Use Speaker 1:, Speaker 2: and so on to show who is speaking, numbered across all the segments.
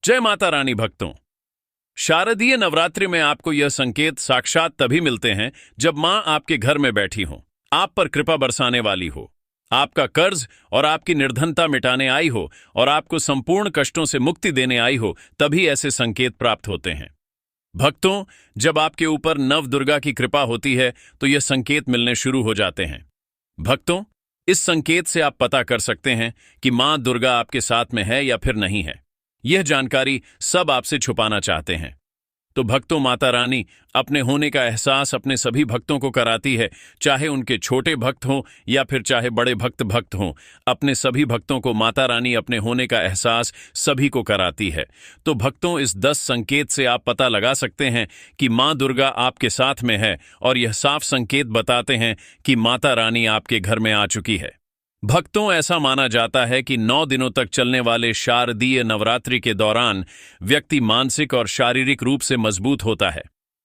Speaker 1: जय माता रानी भक्तों। शारदीय नवरात्रि में आपको यह संकेत साक्षात तभी मिलते हैं जब मां आपके घर में बैठी हो, आप पर कृपा बरसाने वाली हो, आपका कर्ज और आपकी निर्धनता मिटाने आई हो और आपको संपूर्ण कष्टों से मुक्ति देने आई हो, तभी ऐसे संकेत प्राप्त होते हैं। भक्तों, जब आपके ऊपर नव दुर्गा की कृपा होती है तो यह संकेत मिलने शुरू हो जाते हैं। भक्तों, इस संकेत से आप पता कर सकते हैं कि मां दुर्गा आपके साथ में है या फिर नहीं है। यह जानकारी सब आपसे छुपाना चाहते हैं। तो भक्तों, माता रानी अपने होने का एहसास अपने सभी भक्तों को कराती है, चाहे उनके छोटे भक्त हों या फिर चाहे बड़े भक्त हों। अपने सभी भक्तों को माता रानी अपने होने का एहसास सभी को कराती है। तो भक्तों, इस 10 संकेत से आप पता लगा सकते हैं कि मां दुर्गा आपके साथ में है और यह साफ संकेत बताते हैं कि माता रानी आपके घर में आ चुकी है। भक्तों, ऐसा माना जाता है कि 9 दिनों तक चलने वाले शारदीय नवरात्रि के दौरान व्यक्ति मानसिक और शारीरिक रूप से मजबूत होता है।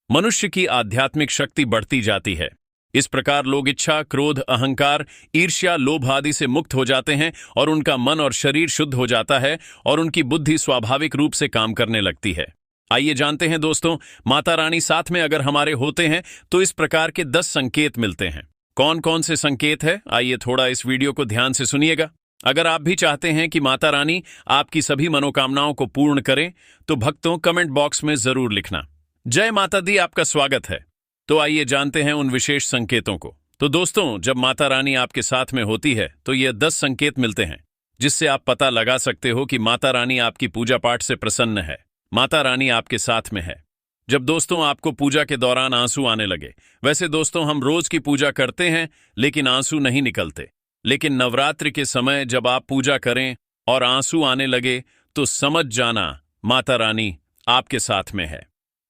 Speaker 1: मनुष्य की आध्यात्मिक शक्ति बढ़ती जाती है। इस प्रकार लोग इच्छा, क्रोध, अहंकार, ईर्ष्या, लोभ आदि से मुक्त हो जाते हैं और उनका मन और शरीर शुद्ध हो जाता है और उनकी बुद्धि स्वाभाविक रूप से काम करने लगती है। आइए जानते हैं दोस्तों, माता रानी साथ में अगर हमारे होते हैं तो इस प्रकार के 10 संकेत मिलते हैं। कौन कौन से संकेत है, आइए थोड़ा इस वीडियो को ध्यान से सुनिएगा। अगर आप भी चाहते हैं कि माता रानी आपकी सभी मनोकामनाओं को पूर्ण करें तो भक्तों, कमेंट बॉक्स में जरूर लिखना। जय माता दी, आपका स्वागत है। तो आइए जानते हैं उन विशेष संकेतों को। तो दोस्तों, जब माता रानी आपके साथ में होती है तो ये 10 संकेत मिलते हैं जिससे आप पता लगा सकते हो कि माता रानी आपकी पूजा पाठ से प्रसन्न है, माता रानी आपके साथ में है। जब दोस्तों आपको पूजा के दौरान आंसू आने लगे, वैसे दोस्तों हम रोज की पूजा करते हैं लेकिन आंसू नहीं निकलते, लेकिन नवरात्रि के समय जब आप पूजा करें और आंसू आने लगे तो समझ जाना माता रानी आपके साथ में है।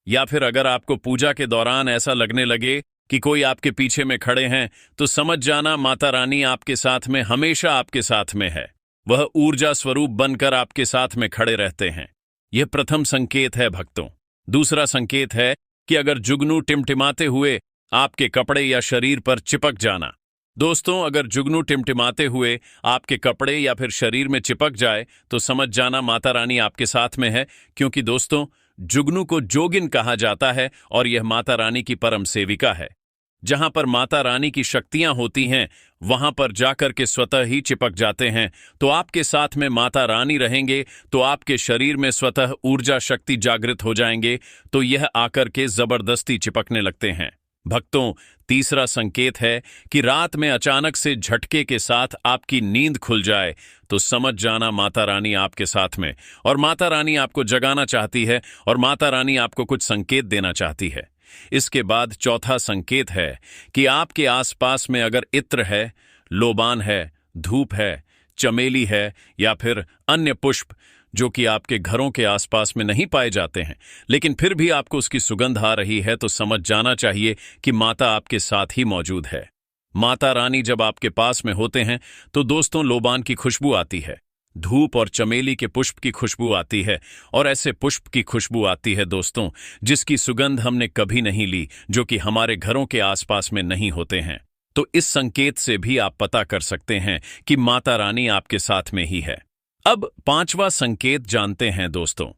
Speaker 1: या फिर अगर आपको पूजा के दौरान ऐसा लगने लगे कि कोई आपके पीछे में खड़े हैं तो समझ जाना माता रानी आपके साथ में, हमेशा आपके साथ में है। वह ऊर्जा स्वरूप बनकर आपके साथ में खड़े रहते हैं। यह प्रथम संकेत है भक्तों। दूसरा संकेत है कि अगर जुगनू टिमटिमाते हुए आपके कपड़े या शरीर पर चिपक जाना। दोस्तों, अगर जुगनू टिमटिमाते हुए आपके कपड़े या फिर शरीर में चिपक जाए तो समझ जाना माता रानी आपके साथ में है, क्योंकि दोस्तों जुगनू को जोगिन कहा जाता है और यह माता रानी की परम सेविका है। जहां पर माता रानी की शक्तियां होती हैं वहां पर जाकर के स्वतः ही चिपक जाते हैं। तो आपके साथ में माता रानी रहेंगे तो आपके शरीर में स्वतः ऊर्जा शक्ति जागृत हो जाएंगे, तो यह आकर के जबरदस्ती चिपकने लगते हैं। भक्तों, तीसरा संकेत है कि रात में अचानक से झटके के साथ आपकी नींद खुल जाए तो समझ जाना माता रानी आपके साथ में, और माता रानी आपको जगाना चाहती है और माता रानी आपको कुछ संकेत देना चाहती है। इसके बाद चौथा संकेत है कि आपके आसपास में अगर इत्र है, लोबान है, धूप है, चमेली है या फिर अन्य पुष्प जो कि आपके घरों के आसपास में नहीं पाए जाते हैं, लेकिन फिर भी आपको उसकी सुगंध आ रही है तो समझ जाना चाहिए कि माता आपके साथ ही मौजूद है। माता रानी जब आपके पास में होते हैं तो दोस्तों लोबान की खुशबू आती है, धूप और चमेली के पुष्प की खुशबू आती है, और ऐसे पुष्प की खुशबू आती है दोस्तों जिसकी सुगंध हमने कभी नहीं ली, जो कि हमारे घरों के आसपास में नहीं होते हैं। तो इस संकेत से भी आप पता कर सकते हैं कि माता रानी आपके साथ में ही है। अब 5वां संकेत जानते हैं दोस्तों।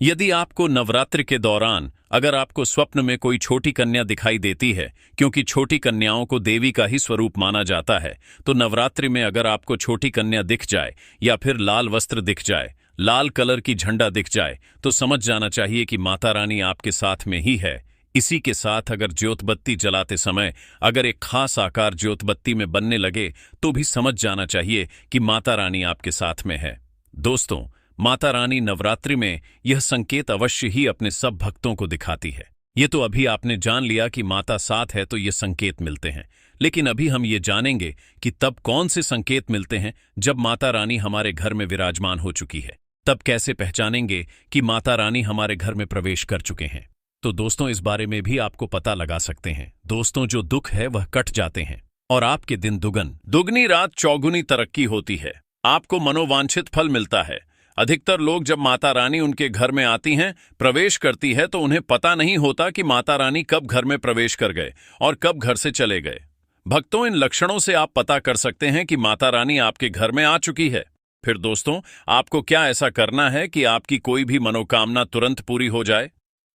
Speaker 1: यदि आपको नवरात्रि के दौरान अगर आपको स्वप्न में कोई छोटी कन्या दिखाई देती है, क्योंकि छोटी कन्याओं को देवी का ही स्वरूप माना जाता है, तो नवरात्रि में अगर आपको छोटी कन्या दिख जाए या फिर लाल वस्त्र दिख जाए, लाल कलर की झंडा दिख जाए, तो समझ जाना चाहिए कि माता रानी आपके साथ में ही है। इसी के साथ अगर ज्योतबत्ती जलाते समय अगर एक खास आकार ज्योतबत्ती में बनने लगे तो भी समझ जाना चाहिए कि माता रानी आपके साथ में है। दोस्तों, माता रानी नवरात्रि में यह संकेत अवश्य ही अपने सब भक्तों को दिखाती है। ये तो अभी आपने जान लिया कि माता साथ है तो ये संकेत मिलते हैं, लेकिन अभी हम ये जानेंगे कि तब कौन से संकेत मिलते हैं जब माता रानी हमारे घर में विराजमान हो चुकी है। तब कैसे पहचानेंगे कि माता रानी हमारे घर में प्रवेश कर चुके हैं। तो दोस्तों, इस बारे में भी आपको पता लगा सकते हैं। दोस्तों, जो दुख है वह कट जाते हैं और आपके दिन दुगनी रात चौगुनी तरक्की होती है। आपको मनोवांछित फल मिलता है। अधिकतर लोग जब माता रानी उनके घर में आती हैं, प्रवेश करती है, तो उन्हें पता नहीं होता कि माता रानी कब घर में प्रवेश कर गए और कब घर से चले गए। भक्तों, इन लक्षणों से आप पता कर सकते हैं कि माता रानी आपके घर में आ चुकी है। फिर दोस्तों, आपको क्या ऐसा करना है कि आपकी कोई भी मनोकामना तुरंत पूरी हो जाए?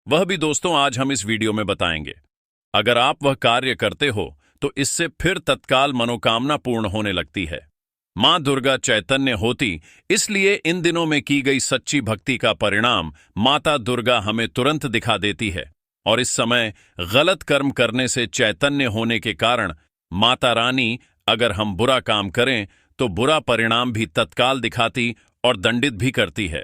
Speaker 1: वह भी दोस्तों आज हम इस वीडियो में बताएंगे। अगर आप वह कार्य करते हो तो इससे फिर तत्काल मनोकामना पूर्ण होने लगती है। मां दुर्गा चैतन्य होती, इसलिए इन दिनों में की गई सच्ची भक्ति का परिणाम माता दुर्गा हमें तुरंत दिखा देती है। और इस समय गलत कर्म करने से चैतन्य होने के कारण माता रानी अगर हम बुरा काम करें तो बुरा परिणाम भी तत्काल दिखाती और दंडित भी करती है।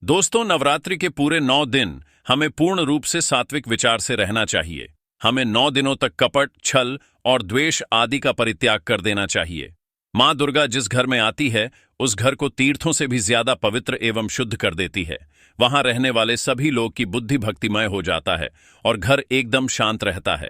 Speaker 1: दोस्तों, नवरात्रि के पूरे 9 दिन हमें पूर्ण रूप से सात्विक विचार से रहना चाहिए। हमें 9 दिनों तक कपट, छल और द्वेष आदि का परित्याग कर देना चाहिए। मां दुर्गा जिस घर में आती है उस घर को तीर्थों से भी ज्यादा पवित्र एवं शुद्ध कर देती है। वहां रहने वाले सभी लोग की बुद्धि भक्तिमय हो जाता है और घर एकदम शांत रहता है।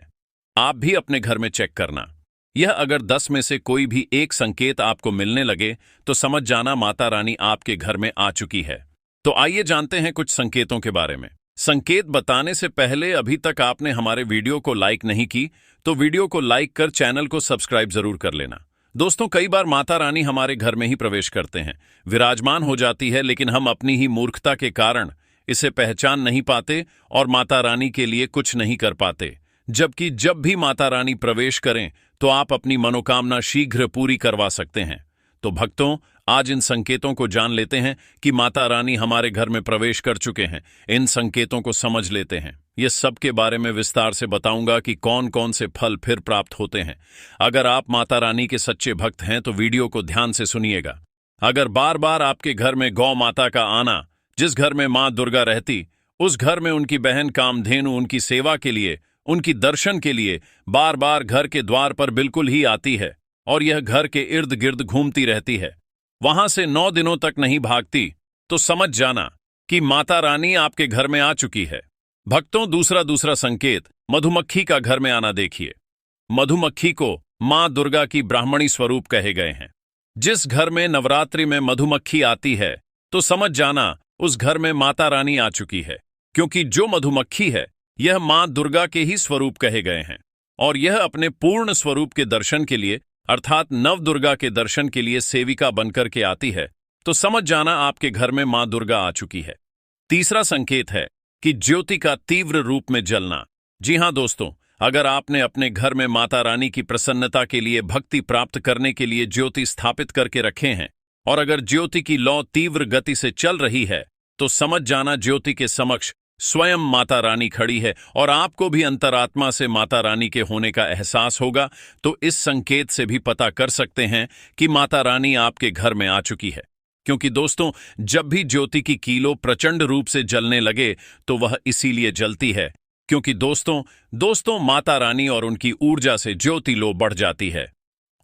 Speaker 1: आप भी अपने घर में चेक करना। यह अगर 10 में से कोई भी एक संकेत आपको मिलने लगे तो समझ जाना माता रानी आपके घर में आ चुकी है। तो आइए जानते हैं कुछ संकेतों के बारे में। संकेत बताने से पहले अभी तक आपने हमारे वीडियो को लाइक नहीं की तो वीडियो को लाइक कर चैनल को सब्सक्राइब जरूर कर लेना। दोस्तों, कई बार माता रानी हमारे घर में ही प्रवेश करते हैं, विराजमान हो जाती है, लेकिन हम अपनी ही मूर्खता के कारण इसे पहचान नहीं पाते और माता रानी के लिए कुछ नहीं कर पाते। जबकि जब भी माता रानी प्रवेश करें तो आप अपनी मनोकामना शीघ्र पूरी करवा सकते हैं। तो भक्तों, आज इन संकेतों को जान लेते हैं कि माता रानी हमारे घर में प्रवेश कर चुके हैं। इन संकेतों को समझ लेते हैं। ये सब के बारे में विस्तार से बताऊंगा कि कौन कौन से फल फिर प्राप्त होते हैं। अगर आप माता रानी के सच्चे भक्त हैं तो वीडियो को ध्यान से सुनिएगा। अगर बार बार आपके घर में गौ माता का आना, जिस घर में मां दुर्गा रहती उस घर में उनकी बहन कामधेनु उनकी सेवा के लिए, उनकी दर्शन के लिए बार बार घर के द्वार पर बिल्कुल ही आती है और यह घर के इर्द गिर्द घूमती रहती है, वहां से 9 दिनों तक नहीं भागती, तो समझ जाना कि माता रानी आपके घर में आ चुकी है। भक्तों, दूसरा संकेत मधुमक्खी का घर में आना देखिए। मधुमक्खी को मां दुर्गा की ब्राह्मणी स्वरूप कहे गए हैं। जिस घर में नवरात्रि में मधुमक्खी आती है तो समझ जाना उस घर में माता रानी आ चुकी है, क्योंकि जो मधुमक्खी है यह मां दुर्गा के ही स्वरूप कहे गए हैं और यह अपने पूर्ण स्वरूप के दर्शन के लिए अर्थात नव दुर्गा के दर्शन के लिए सेविका बनकर के आती है, तो समझ जाना आपके घर में मां दुर्गा आ चुकी है। तीसरा संकेत है कि ज्योति का तीव्र रूप में जलना। जी हां दोस्तों, अगर आपने अपने घर में माता रानी की प्रसन्नता के लिए भक्ति प्राप्त करने के लिए ज्योति स्थापित करके रखे हैं और अगर ज्योति की लौ तीव्र गति से चल रही है तो समझ जाना ज्योति के समक्ष स्वयं माता रानी खड़ी है और आपको भी अंतरात्मा से माता रानी के होने का एहसास होगा। तो इस संकेत से भी पता कर सकते हैं कि माता रानी आपके घर में आ चुकी है। क्योंकि दोस्तों, जब भी ज्योति की कीलो प्रचंड रूप से जलने लगे तो वह इसीलिए जलती है क्योंकि दोस्तों माता रानी और उनकी ऊर्जा से ज्योति लो बढ़ जाती है।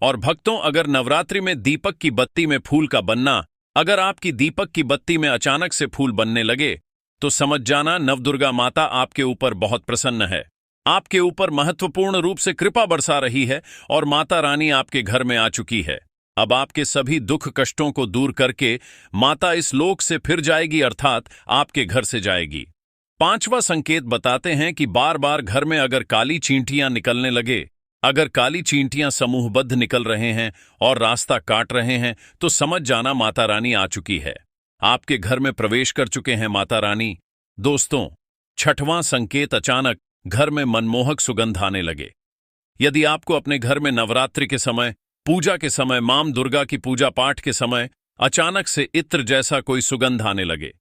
Speaker 1: और भक्तों, अगर नवरात्रि में दीपक की बत्ती में फूल का बनना, अगर आपकी दीपक की बत्ती में अचानक से फूल बनने लगे तो समझ जाना नवदुर्गा माता आपके ऊपर बहुत प्रसन्न है, आपके ऊपर महत्वपूर्ण रूप से कृपा बरसा रही है और माता रानी आपके घर में आ चुकी है। अब आपके सभी दुख कष्टों को दूर करके माता इस लोक से फिर जाएगी, अर्थात आपके घर से जाएगी। 5वां संकेत बताते हैं कि बार बार घर में अगर काली चींटियां निकलने लगे, अगर काली चींटियां समूहबद्ध निकल रहे हैं और रास्ता काट रहे हैं तो समझ जाना माता रानी आ चुकी है, आपके घर में प्रवेश कर चुके हैं माता रानी। दोस्तों, 6वां संकेत अचानक घर में मनमोहक सुगंध आने लगे। यदि आपको अपने घर में नवरात्रि के समय, पूजा के समय, मां दुर्गा की पूजा पाठ के समय अचानक से इत्र जैसा कोई सुगंध आने लगे,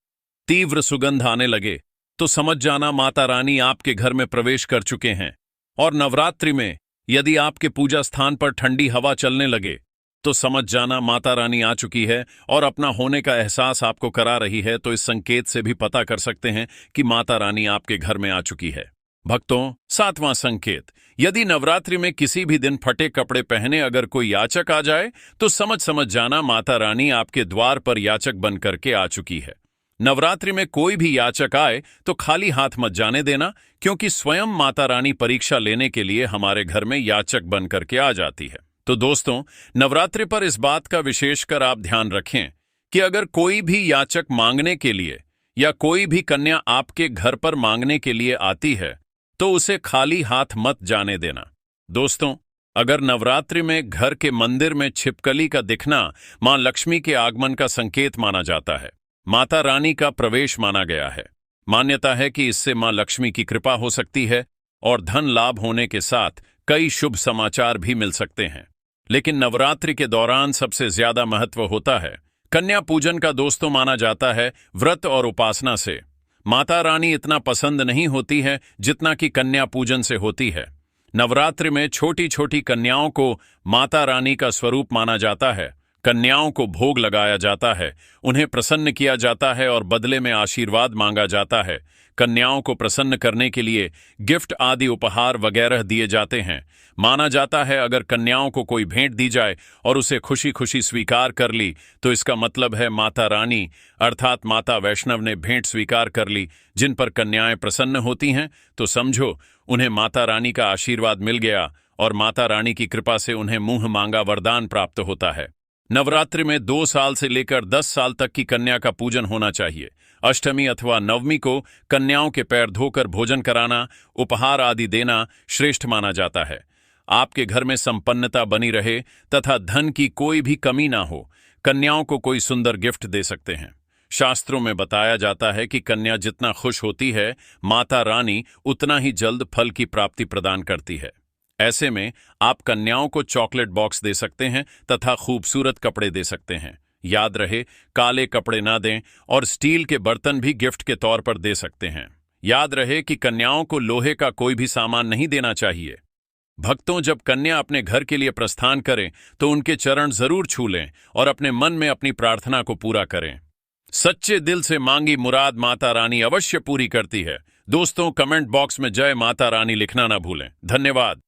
Speaker 1: तीव्र सुगंध आने लगे, तो समझ जाना माता रानी आपके घर में प्रवेश कर चुके हैं। और नवरात्रि में यदि आपके पूजा स्थान पर ठंडी हवा चलने लगे तो समझ जाना माता रानी आ चुकी है और अपना होने का एहसास आपको करा रही है। तो इस संकेत से भी पता कर सकते हैं कि माता रानी आपके घर में आ चुकी है। भक्तों, 7वां संकेत, यदि नवरात्रि में किसी भी दिन फटे कपड़े पहने अगर कोई याचक आ जाए तो समझ जाना माता रानी आपके द्वार पर याचक बन करके आ चुकी है। नवरात्रि में कोई भी याचक आए तो खाली हाथ मत जाने देना, क्योंकि स्वयं माता रानी परीक्षा लेने के लिए हमारे घर में याचक बन करके आ जाती है। तो दोस्तों, नवरात्रि पर इस बात का विशेषकर आप ध्यान रखें कि अगर कोई भी याचक मांगने के लिए या कोई भी कन्या आपके घर पर मांगने के लिए आती है तो उसे खाली हाथ मत जाने देना। दोस्तों, अगर नवरात्रि में घर के मंदिर में छिपकली का दिखना मां लक्ष्मी के आगमन का संकेत माना जाता है। माता रानी का प्रवेश माना गया है। मान्यता है कि इससे मां लक्ष्मी की कृपा हो सकती है और धन लाभ होने के साथ कई शुभ समाचार भी मिल सकते हैं। लेकिन नवरात्रि के दौरान सबसे ज्यादा महत्व होता है कन्या पूजन का। दोस्तों, माना जाता है व्रत और उपासना से माता रानी इतना पसंद नहीं होती है जितना कि कन्या पूजन से होती है। नवरात्रि में छोटी छोटी कन्याओं को माता रानी का स्वरूप माना जाता है। कन्याओं को भोग लगाया जाता है, उन्हें प्रसन्न किया जाता है और बदले में आशीर्वाद मांगा जाता है। कन्याओं को प्रसन्न करने के लिए गिफ्ट आदि उपहार वगैरह दिए जाते हैं। माना जाता है अगर कन्याओं को कोई भेंट दी जाए और उसे खुशी खुशी स्वीकार कर ली तो इसका मतलब है माता रानी अर्थात माता वैष्णव ने भेंट स्वीकार कर ली। जिन पर कन्याएं प्रसन्न होती हैं तो समझो उन्हें माता रानी का आशीर्वाद मिल गया और माता रानी की कृपा से उन्हें मुंह मांगा वरदान प्राप्त होता है। नवरात्रि में 2 साल से लेकर 10 साल तक की कन्या का पूजन होना चाहिए। अष्टमी अथवा नवमी को कन्याओं के पैर धोकर भोजन कराना, उपहार आदि देना श्रेष्ठ माना जाता है। आपके घर में संपन्नता बनी रहे तथा धन की कोई भी कमी ना हो, कन्याओं को कोई सुंदर गिफ्ट दे सकते हैं। शास्त्रों में बताया जाता है कि कन्या जितना खुश होती है, माता रानी उतना ही जल्द फल की प्राप्ति प्रदान करती है। ऐसे में आप कन्याओं को चॉकलेट बॉक्स दे सकते हैं तथा खूबसूरत कपड़े दे सकते हैं। याद रहे, काले कपड़े ना दें और स्टील के बर्तन भी गिफ्ट के तौर पर दे सकते हैं। याद रहे कि कन्याओं को लोहे का कोई भी सामान नहीं देना चाहिए। भक्तों, जब कन्या अपने घर के लिए प्रस्थान करें तो उनके चरण जरूर छू लें और अपने मन में अपनी प्रार्थना को पूरा करें। सच्चे दिल से मांगी मुराद माता रानी अवश्य पूरी करती है। दोस्तों, कमेंट बॉक्स में जय माता रानी लिखना ना भूलें। धन्यवाद।